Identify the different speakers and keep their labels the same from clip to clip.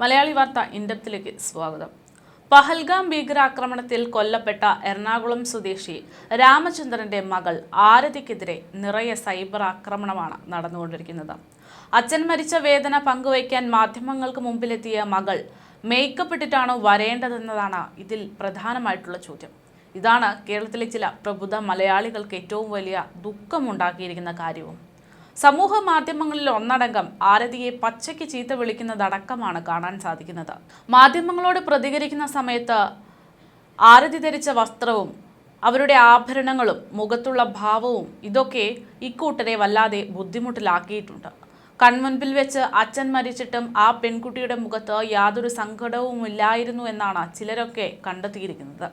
Speaker 1: മലയാളി വാർത്ത ഇൻഡെപ്തിലേക്ക് സ്വാഗതം. പഹൽഗാം ഭീകരാക്രമണത്തിൽ കൊല്ലപ്പെട്ട എറണാകുളം സ്വദേശി രാമചന്ദ്രന്റെ മകൾ ആരതിക്കെതിരെ നിറയെ സൈബർ ആക്രമണമാണ് നടന്നുകൊണ്ടിരിക്കുന്നത്. അച്ഛൻ മരിച്ച വേദന പങ്കുവയ്ക്കാൻ മാധ്യമങ്ങൾക്ക് മുമ്പിലെത്തിയ മകൾ മേക്കപ്പ് ഇട്ടിട്ടാണോ വരേണ്ടതെന്നതാണ് ഇതിൽ പ്രധാനമായിട്ടുള്ള ചോദ്യം. ഇതാണ് കേരളത്തിലെ ചില പ്രബുദ്ധ മലയാളികൾക്ക് ഏറ്റവും വലിയ ദുഃഖമുണ്ടാക്കിയിരിക്കുന്ന കാര്യവും. സമൂഹ മാധ്യമങ്ങളിൽ ഒന്നടങ്കം ആരതിയെ പച്ചയ്ക്ക് ചീത്ത വിളിക്കുന്നതടക്കമാണ് കാണാൻ സാധിക്കുന്നത്. മാധ്യമങ്ങളോട് പ്രതികരിക്കുന്ന സമയത്ത് ആരതി ധരിച്ച വസ്ത്രവും അവരുടെ ആഭരണങ്ങളും മുഖത്തുള്ള ഭാവവും ഇതൊക്കെ ഇക്കൂട്ടരെ വല്ലാതെ ബുദ്ധിമുട്ടിലാക്കിയിട്ടുണ്ട്. കൺമുൻപിൽ വെച്ച് അച്ഛൻ മരിച്ചിട്ടും ആ പെൺകുട്ടിയുടെ മുഖത്ത് യാതൊരു സങ്കടവുമില്ലായിരുന്നു എന്നാണ് ചിലരൊക്കെ കണ്ടെത്തിയിരിക്കുന്നത്.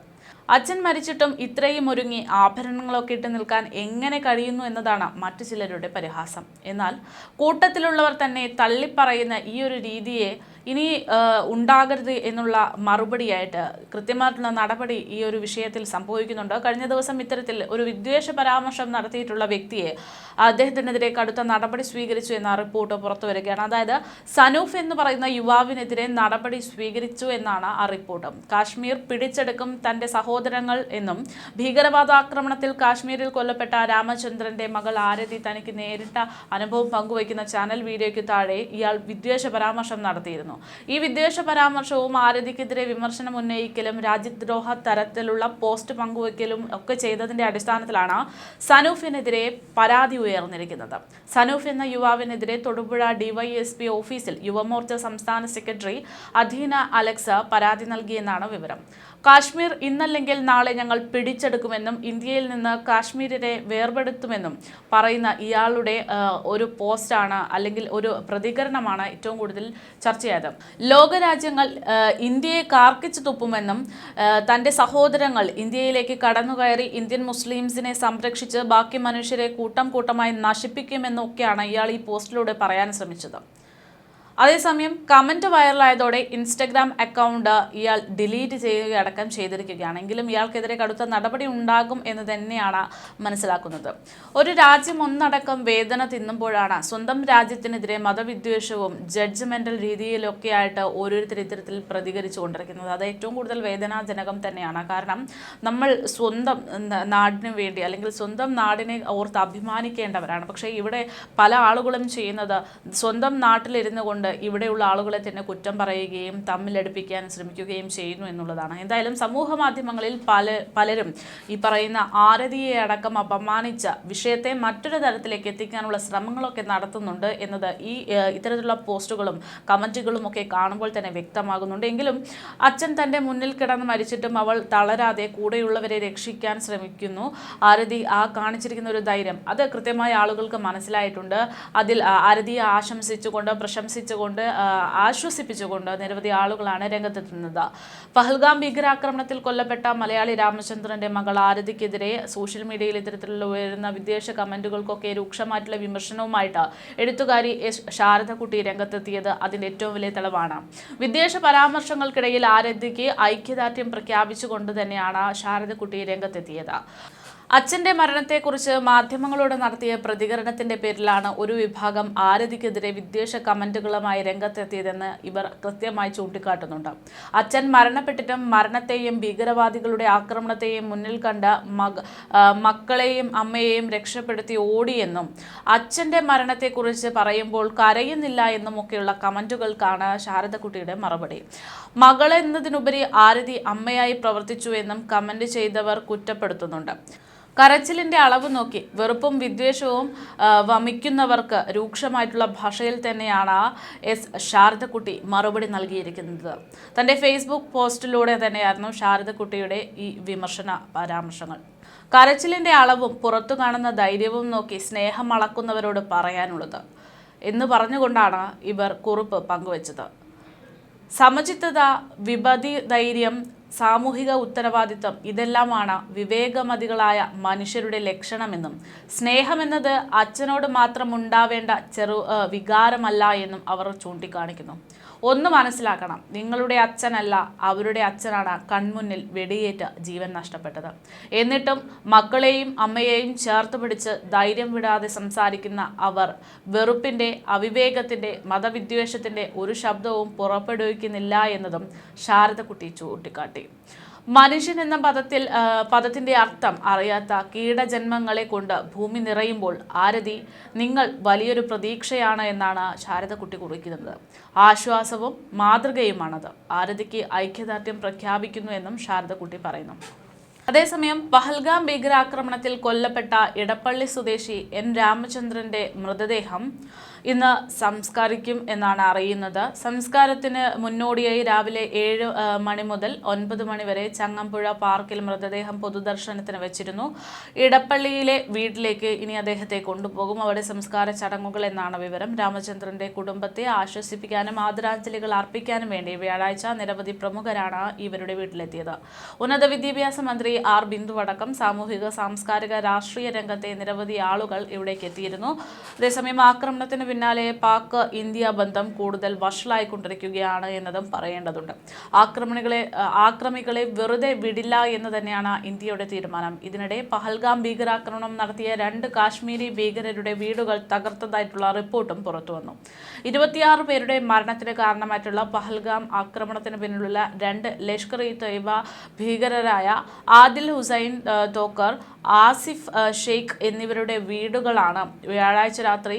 Speaker 1: അച്ഛൻ മരിച്ചിട്ടും ഇത്രയും ഒരുങ്ങി ആഭരണങ്ങളൊക്കെ ഇട്ട് നിൽക്കാൻ എങ്ങനെ കഴിയുന്നു എന്നതാണ് മറ്റു ചിലരുടെ പരിഹാസം. എന്നാൽ കൂട്ടത്തിലുള്ളവർ തന്നെ തള്ളിപ്പറയുന്ന ഈ ഒരു രീതിയെ ഇനി ഉണ്ടാകരുത് എന്നുള്ള മറുപടിയായിട്ട് കൃത്യമായിട്ടുള്ള നടപടി ഈ ഒരു വിഷയത്തിൽ സംഭവിക്കുന്നുണ്ട്. കഴിഞ്ഞ ദിവസം ഇത്തരത്തിൽ ഒരു വിദ്വേഷ പരാമർശം നടത്തിയിട്ടുള്ള വ്യക്തിയെ അദ്ദേഹത്തിനെതിരെ കടുത്ത നടപടി സ്വീകരിച്ചു എന്ന റിപ്പോർട്ട് പുറത്തു വരികയാണ്. അതായത് സനൂഫ് എന്ന് പറയുന്ന യുവാവിനെതിരെ നടപടി സ്വീകരിച്ചു എന്നാണ് ആ റിപ്പോർട്ട്. കാശ്മീർ പിടിച്ചെടുക്കും തന്റെ സഹോദരങ്ങൾ എന്നും ഭീകരവാദാക്രമണത്തിൽ കാശ്മീരിൽ കൊല്ലപ്പെട്ട രാമചന്ദ്രന്റെ മകൾ ആരതി തനിക്ക് നേരിട്ട അനുഭവം പങ്കുവയ്ക്കുന്ന ചാനൽ വീഡിയോയ്ക്ക് താഴെ ഇയാൾ വിദ്വേഷ പരാമർശം നടത്തിയിരുന്നു. ഈ വിദ്വേഷ പരാമർശവും ആരതിക്കെതിരെ വിമർശനം ഉന്നയിക്കലും രാജ്യദ്രോഹ തരത്തിലുള്ള പോസ്റ്റ് പങ്കുവയ്ക്കലും ഒക്കെ ചെയ്തതിന്റെ അടിസ്ഥാനത്തിലാണ് സനൂഫിനെതിരെ പരാതി ഉയർന്നിരിക്കുന്നത്. സനൂഫ് എന്ന യുവാവിനെതിരെ തൊടുപുഴ DYSP ഓഫീസിൽ യുവമോർച്ച സംസ്ഥാന സെക്രട്ടറി അധീന അലക്സ് പരാതി നൽകിയെന്നാണ് വിവരം. കാശ്മീർ ഇന്നല്ലെങ്കിൽ നാളെ ഞങ്ങൾ പിടിച്ചെടുക്കുമെന്നും ഇന്ത്യയിൽ നിന്ന് കാശ്മീരിനെ വേർപെടുത്തുമെന്നും പറയുന്ന ഇയാളുടെ ഒരു പോസ്റ്റാണ് അല്ലെങ്കിൽ ഒരു പ്രതികരണമാണ് ഏറ്റവും കൂടുതൽ ചർച്ചയായത്. ലോകരാജ്യങ്ങൾ ഇന്ത്യയെ കാർക്കിച്ചു തുപ്പുമെന്നും തൻ്റെ സഹോദരങ്ങൾ ഇന്ത്യയിലേക്ക് കടന്നുകയറി ഇന്ത്യൻ മുസ്ലിംസിനെ സംരക്ഷിച്ച് ബാക്കി മനുഷ്യരെ കൂട്ടം കൂട്ടമായി നശിപ്പിക്കുമെന്നൊക്കെയാണ് ഇയാൾ ഈ പോസ്റ്റിലൂടെ പറയാൻ ശ്രമിച്ചത്. അതേസമയം കമന്റ് വൈറലായതോടെ ഇൻസ്റ്റഗ്രാം അക്കൗണ്ട് ഇയാൾ ഡിലീറ്റ് ചെയ്യുകയടക്കം ചെയ്തിരിക്കുകയാണ്. എങ്കിലും ഇയാൾക്കെതിരെ കടുത്ത നടപടി ഉണ്ടാകും എന്ന് തന്നെയാണ് മനസ്സിലാക്കുന്നത്. ഒരു രാജ്യം ഒന്നടക്കം വേദന തിന്നുമ്പോഴാണ് സ്വന്തം രാജ്യത്തിനെതിരെ മതവിദ്വേഷവും ജഡ്ജ്മെന്റൽ രീതിയിലൊക്കെ ആയിട്ട് ഓരോരുത്തർ ഇത്തരത്തിൽ പ്രതികരിച്ചു കൊണ്ടിരിക്കുന്നത്. അത് ഏറ്റവും കൂടുതൽ വേദനാജനകം തന്നെയാണ്. കാരണം നമ്മൾ സ്വന്തം നാടിനു വേണ്ടി അല്ലെങ്കിൽ സ്വന്തം നാടിനെ ഓർത്ത് അഭിമാനിക്കേണ്ടവരാണ്. പക്ഷേ ഇവിടെ പല ആളുകളും ചെയ്യുന്നത് സ്വന്തം നാട്ടിലിരുന്നു കൊണ്ട് ഇവിടെയുള്ള ആളുകളെ തന്നെ കുറ്റം പറയുകയും തമ്മിലടുപ്പിക്കാൻ ശ്രമിക്കുകയും ചെയ്യുന്നു എന്നുള്ളതാണ്. എന്തായാലും സമൂഹ മാധ്യമങ്ങളിൽ പലരും ഈ പറയുന്ന ആരതിയെ അടക്കം അപമാനിച്ച വിഷയത്തെ മറ്റൊരു തരത്തിലേക്ക് എത്തിക്കാനുള്ള ശ്രമങ്ങളൊക്കെ നടത്തുന്നുണ്ട് എന്നത് ഈ ഇത്തരത്തിലുള്ള പോസ്റ്റുകളും കമന്റുകളും ഒക്കെ കാണുമ്പോൾ തന്നെ വ്യക്തമാകുന്നുണ്ട്. എങ്കിലും അച്ഛൻ തൻ്റെ മുന്നിൽ കിടന്ന് മരിച്ചിട്ടും അവൾ തളരാതെ കൂടെയുള്ളവരെ രക്ഷിക്കാൻ ശ്രമിക്കുന്നു. ആരതി കാണിച്ചിരിക്കുന്ന ഒരു ധൈര്യം അത് കൃത്യമായ ആളുകൾക്ക് മനസ്സിലായിട്ടുണ്ട്. അതിൽ ആരതിയെ ആശംസിച്ചുകൊണ്ട് പ്രശംസിച്ചുകൊണ്ട് ആശ്വസിപ്പിച്ചുകൊണ്ട് നിരവധി ആളുകളാണ് രംഗത്തെത്തുന്നത്. പഹൽഗാം ഭീകരാക്രമണത്തിൽ കൊല്ലപ്പെട്ട മലയാളി രാമചന്ദ്രന്റെ മകൾ ആരതിക്കെതിരെ സോഷ്യൽ മീഡിയയിൽ ഇത്തരത്തിലുള്ള ഉയരുന്ന വിദ്വേഷ കമന്റുകൾക്കൊക്കെ രൂക്ഷമായിട്ടുള്ള വിമർശനവുമായിട്ട് എഴുത്തുകാരി ശാരദക്കുട്ടി രംഗത്തെത്തിയത് അതിന്റെ ഏറ്റവും വലിയ തെളിവാണ്. വിദ്വേഷ പരാമർശങ്ങൾക്കിടയിൽ ആരതിക്ക് ഐക്യദാർഢ്യം പ്രഖ്യാപിച്ചുകൊണ്ട് തന്നെയാണ് ശാരദക്കുട്ടി രംഗത്തെത്തിയത്. അച്ഛൻ്റെ മരണത്തെക്കുറിച്ച് മാധ്യമങ്ങളോട് നടത്തിയ പ്രതികരണത്തിന്റെ പേരിലാണ് ഒരു വിഭാഗം ആരതിക്കെതിരെ വിദ്വേഷ കമന്റുകളുമായി രംഗത്തെത്തിയതെന്ന് ഇവർ കൃത്യമായി ചൂണ്ടിക്കാട്ടുന്നുണ്ട്. അച്ഛൻ മരണപ്പെട്ടിട്ടും മരണത്തെയും ഭീകരവാദികളുടെ ആക്രമണത്തെയും മുന്നിൽ കണ്ട മക്കളെയും അമ്മയെയും രക്ഷപ്പെടുത്തി ഓടിയെന്നും അച്ഛൻ്റെ മരണത്തെക്കുറിച്ച് പറയുമ്പോൾ കരയുന്നില്ല എന്നുമൊക്കെയുള്ള കമന്റുകൾക്കാണ് ശാരദക്കുട്ടിയുടെ മറുപടി. മകളെന്നതിനുപരി ആരതി അമ്മയായി പ്രവർത്തിച്ചു എന്നും കമന്റ് ചെയ്തവർ കുറ്റപ്പെടുത്തുന്നുണ്ട്. കരച്ചിലിന്റെ അളവ് നോക്കി വെറുപ്പും വിദ്വേഷവും വമിക്കുന്നവർക്ക് രൂക്ഷമായിട്ടുള്ള ഭാഷയിൽ തന്നെയാണ് ശാരദക്കുട്ടി മറുപടി നൽകിയിരിക്കുന്നത്. തൻ്റെ ഫേസ്ബുക്ക് പോസ്റ്റിലൂടെ തന്നെയായിരുന്നു ശാരദക്കുട്ടിയുടെ ഈ വിമർശന പരാമർശങ്ങൾ. കരച്ചിലിന്റെ അളവും പുറത്തു കാണുന്ന ധൈര്യവും നോക്കി സ്നേഹം അളക്കുന്നവരോട് പറയാനുള്ളത് എന്ന് പറഞ്ഞുകൊണ്ടാണ് ഇവർ കുറിപ്പ് പങ്കുവച്ചത്. സമചിത്തത, വിപതി ധൈര്യം, സാമൂഹിക ഉത്തരവാദിത്വം ഇതെല്ലാമാണ് വിവേകമതികളായ മനുഷ്യരുടെ ലക്ഷണമെന്നും സ്നേഹമെന്നത് അച്ഛനോട് മാത്രം ഉണ്ടാവേണ്ട വികാരമല്ല എന്നും അവർ ചൂണ്ടിക്കാണിക്കുന്നു. ഒന്ന് മനസ്സിലാക്കണം, നിങ്ങളുടെ അച്ഛനല്ല, അവരുടെ അച്ഛനാണ് കൺമുന്നിൽ വെടിയേറ്റ് ജീവൻ നഷ്ടപ്പെട്ടത്. എന്നിട്ടും മക്കളെയും അമ്മയെയും ചേർത്ത് പിടിച്ച് ധൈര്യം വിടാതെ സംസാരിക്കുന്ന അവർ വെറുപ്പിന്റെ, അവിവേകത്തിന്റെ, മതവിദ്വേഷത്തിന്റെ ഒരു ശബ്ദവും പുറപ്പെടുവിക്കുന്നില്ല എന്നതും ശാരദക്കുട്ടി ചൂണ്ടിക്കാട്ടി. മനുഷ്യൻ എന്ന പദത്തിന്റെ അർത്ഥം അറിയാത്ത കീടജന്മങ്ങളെ കൊണ്ട് ഭൂമി നിറയുമ്പോൾ ആരതി നിങ്ങൾ വലിയൊരു പ്രതീക്ഷയാണ് എന്നാണ് ശാരദക്കുട്ടി കുറിക്കുന്നത്. ആശ്വാസവും മാതൃകയുമാണത്. ആരതിക്ക് ഐക്യദാർഢ്യം പ്രഖ്യാപിക്കുന്നു എന്നും ശാരദക്കുട്ടി പറയുന്നു. അതേസമയം പഹൽഗാം ഭീകരാക്രമണത്തിൽ കൊല്ലപ്പെട്ട ഇടപ്പള്ളി സ്വദേശി എൻ രാമചന്ദ്രന്റെ മൃതദേഹം ഇന്ന് സംസ്കരിക്കും എന്നാണ് അറിയുന്നത്. സംസ്കാരത്തിന് മുന്നോടിയായി രാവിലെ 7 മണി മുതൽ 9 മണി വരെ ചങ്ങമ്പുഴ പാർക്കിൽ മൃതദേഹം പൊതുദർശനത്തിന് വെച്ചിരുന്നു. ഇടപ്പള്ളിയിലെ വീട്ടിലേക്ക് ഇനി അദ്ദേഹത്തെ കൊണ്ടുപോകും. അവിടെ സംസ്കാര ചടങ്ങുകൾ എന്നാണ് വിവരം. രാമചന്ദ്രന്റെ കുടുംബത്തെ ആശ്വസിപ്പിക്കാനും ആദരാഞ്ജലികൾ അർപ്പിക്കാനും വേണ്ടി വ്യാഴാഴ്ച നിരവധി പ്രമുഖരാണ് ഇവരുടെ വീട്ടിലെത്തിയത്. ഉന്നത വിദ്യാഭ്യാസ മന്ത്രി ആർ ബിന്ദു അടക്കം സാമൂഹിക, സാംസ്കാരിക, രാഷ്ട്രീയ രംഗത്തെ നിരവധി ആളുകൾ ഇവിടേക്ക് എത്തിയിരുന്നു. അതേസമയം ആക്രമണത്തിന് പിന്നാലെ പാക് ഇന്ത്യ ബന്ധം കൂടുതൽ വഷളായിക്കൊണ്ടിരിക്കുകയാണ് എന്നതും പറയേണ്ടതുണ്ട്. ആക്രമികളെ വെറുതെ വിടില്ല എന്ന് തന്നെയാണ് ഇന്ത്യയുടെ തീരുമാനം. ഇതിനിടെ പഹൽഗാം ഭീകരാക്രമണം നടത്തിയ 2 കാശ്മീരി ഭീകരരുടെ വീടുകൾ തകർത്തതായിട്ടുള്ള റിപ്പോർട്ടും പുറത്തുവന്നു. 26 പേരുടെ മരണത്തിന് കാരണമായിട്ടുള്ള പഹൽഗാം ആക്രമണത്തിന് പിന്നിലുള്ള 2 ലഷ്കർ-ഇ-തൊയ്ബ ഭീകരരായ ആദിൽ ഹുസൈൻ തോക്കർ, ആസിഫ് ഷെയ്ഖ് എന്നിവരുടെ വീടുകളാണ് വ്യാഴാഴ്ച രാത്രി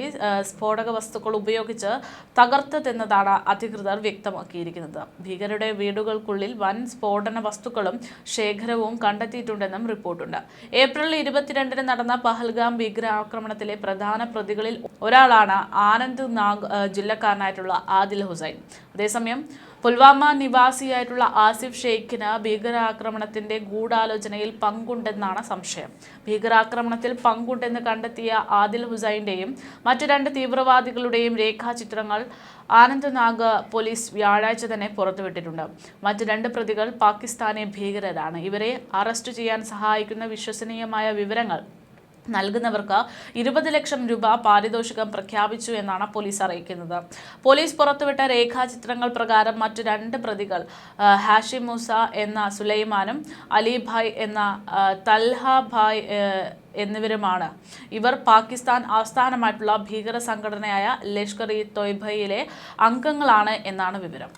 Speaker 1: സ്ഫോടക വസ്തുക്കൾ ഉപയോഗിച്ച് തകർത്തതെന്നതാണ് അധികൃതർ വ്യക്തമാക്കിയിരിക്കുന്നത്. ഭീകരരുടെ വീടുകൾക്കുള്ളിൽ വൻ സ്ഫോടന വസ്തുക്കളും ശേഖരവും കണ്ടെത്തിയിട്ടുണ്ടെന്നും റിപ്പോർട്ടുണ്ട്. ഏപ്രിൽ 22 നടന്ന പഹൽഗാം ഭീകരാക്രമണത്തിലെ പ്രധാന പ്രതികളിൽ ഒരാളാണ് ആനന്ദ് നാഗ് ജില്ലക്കാരനായിട്ടുള്ള ആദിൽ ഹുസൈൻ. അതേസമയം പുൽവാമ നിവാസിയായിട്ടുള്ള ആസിഫ് ഷെയ്ഖിന് ഭീകരാക്രമണത്തിന്റെ ഗൂഢാലോചനയിൽ പങ്കുണ്ടെന്നാണ് സംശയം. ഭീകരാക്രമണത്തിൽ പങ്കുണ്ടെന്ന് കണ്ടെത്തിയ ആദിൽ ഹുസൈന്റെയും മറ്റു 2 തീവ്രവാദികളുടെയും രേഖാചിത്രങ്ങൾ ആനന്ദ് നാഗ് പോലീസ് വ്യാഴാഴ്ച തന്നെ പുറത്തുവിട്ടിട്ടുണ്ട്. മറ്റു 2 പ്രതികൾ പാകിസ്ഥാനി ഭീകരരാണ്. ഇവരെ അറസ്റ്റ് ചെയ്യാൻ സഹായിക്കുന്ന വിശ്വസനീയമായ വിവരങ്ങൾ നൽകുന്നവർക്ക് 20 ലക്ഷം രൂപ പാരിതോഷികം പ്രഖ്യാപിച്ചു എന്നാണ് പോലീസ് അറിയിക്കുന്നത്. പോലീസ് പുറത്തുവിട്ട രേഖാചിത്രങ്ങൾ പ്രകാരം മറ്റു 2 പ്രതികൾ ഹാഷിം മൂസ എന്ന സുലൈമാനും അലിഭായ് എന്ന തൽഹാഭായ് എന്നിവരുമാണ്. ഇവർ പാകിസ്ഥാൻ ആസ്ഥാനമായിട്ടുള്ള ഭീകര സംഘടനയായ ലഷ്കർ-ഇ-തൊയ്ബയിലെ അംഗങ്ങളാണ് എന്നാണ് വിവരം.